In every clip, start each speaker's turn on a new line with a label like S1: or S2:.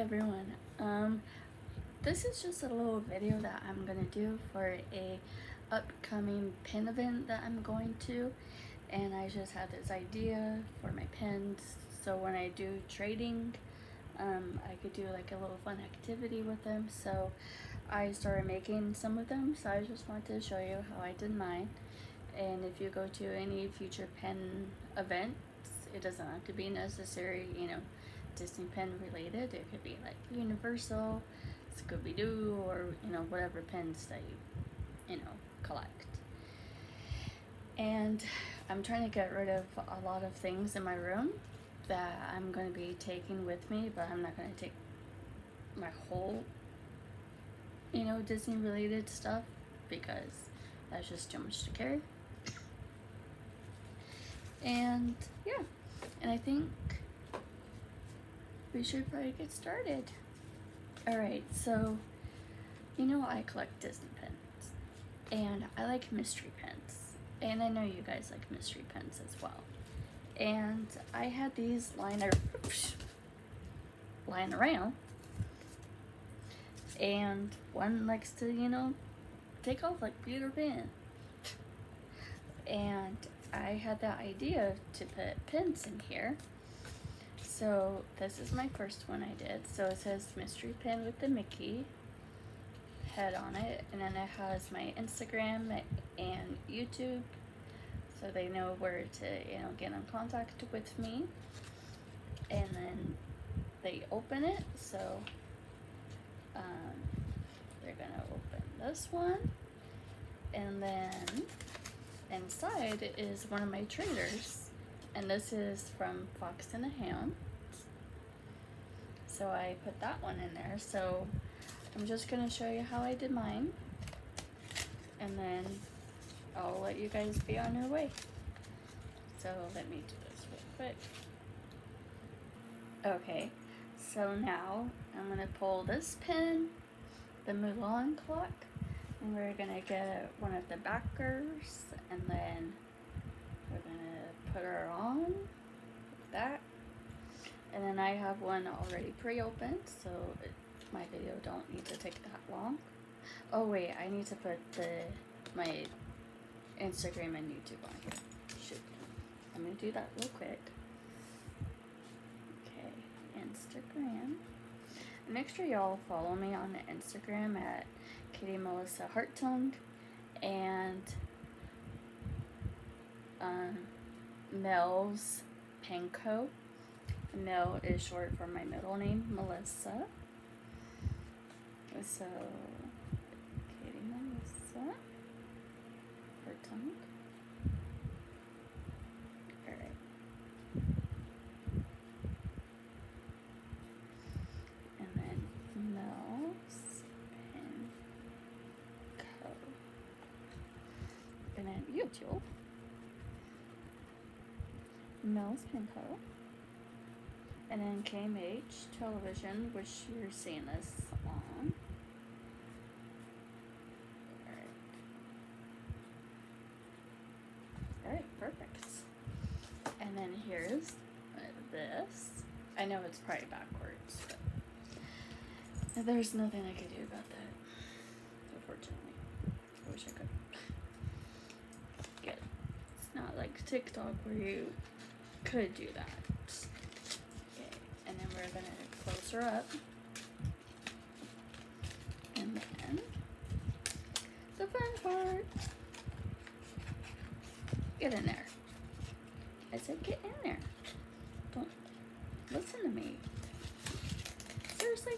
S1: everyone. This is just a little video that I'm gonna do for a upcoming pin event that I'm going to, and I just had this idea for my pins so when I do trading, I could do like a little fun activity with them. So I started making some of them, so I just wanted to show you how I did mine. And if you go to any future pin events, it doesn't have to be necessary, Disney pin related. It could be like Universal, Scooby-Doo, or whatever pins that you collect. And I'm trying to get rid of a lot of things in my room that I'm going to be taking with me, but I'm not going to take my whole Disney related stuff because that's just too much to carry. And yeah, and I think we should probably get started. Alright, so I collect Disney pins and I like mystery pins, and I know you guys like mystery pins as well. And I had these lying around, and one likes to take off like Peter Pan, and I had the idea to put pins in here. So this is my first one I did. So it says mystery pin with the Mickey head on it, and then it has my Instagram and YouTube, so they know where to get in contact with me. And then they open it, so they're gonna open this one, and then inside is one of my traders, and this is from Fox and the Hound. So I put that one in there. So I'm just gonna show you how I did mine, and then I'll let you guys be on your way. So let me do this real quick. Okay, so now I'm gonna pull this pin, the Mulan clock, and we're gonna get one of the backers, and then we're gonna put her on like that. And then I have one already pre-opened, so my video don't need to take that long. Oh wait, I need to put my Instagram and YouTube on here. Shoot, I'm gonna do that real quick. Okay, Instagram. Make sure y'all follow me on the Instagram at Kitty Melissa Harttongue, and Mel's PinCo. Mel is short for my middle name, Melissa. So Kitty Melissa Harttongue. Alright. And then Mel's PinCo. And then YouTube. Mel's PinCo. And then KMH Television, which you're seeing this on. Alright, perfect. And then here's this. I know it's probably backwards, but there's nothing I could do about that, unfortunately. I wish I could. Good. It's not like TikTok where you could do that. And then we're going to close her up. And then the fun part. Get in there. I said get in there. Don't listen to me. Seriously?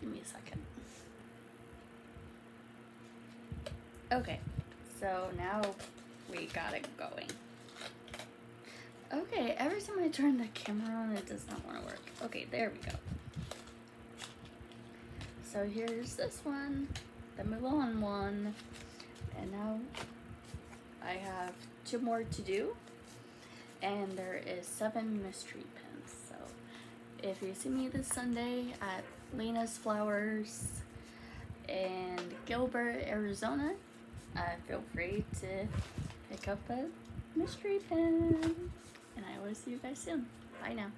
S1: Give me a second. Okay, so now we got it going. Okay, every time I turn the camera on, it does not want to work. Okay, there we go. So here's this one, the Mulan one, and now I have 2 more to do, and there is 7 mystery pins. So if you see me this Sunday at Lena's Flowers in Gilbert, Arizona, feel free to pick up a mystery pin. And I will see you guys soon. Bye now.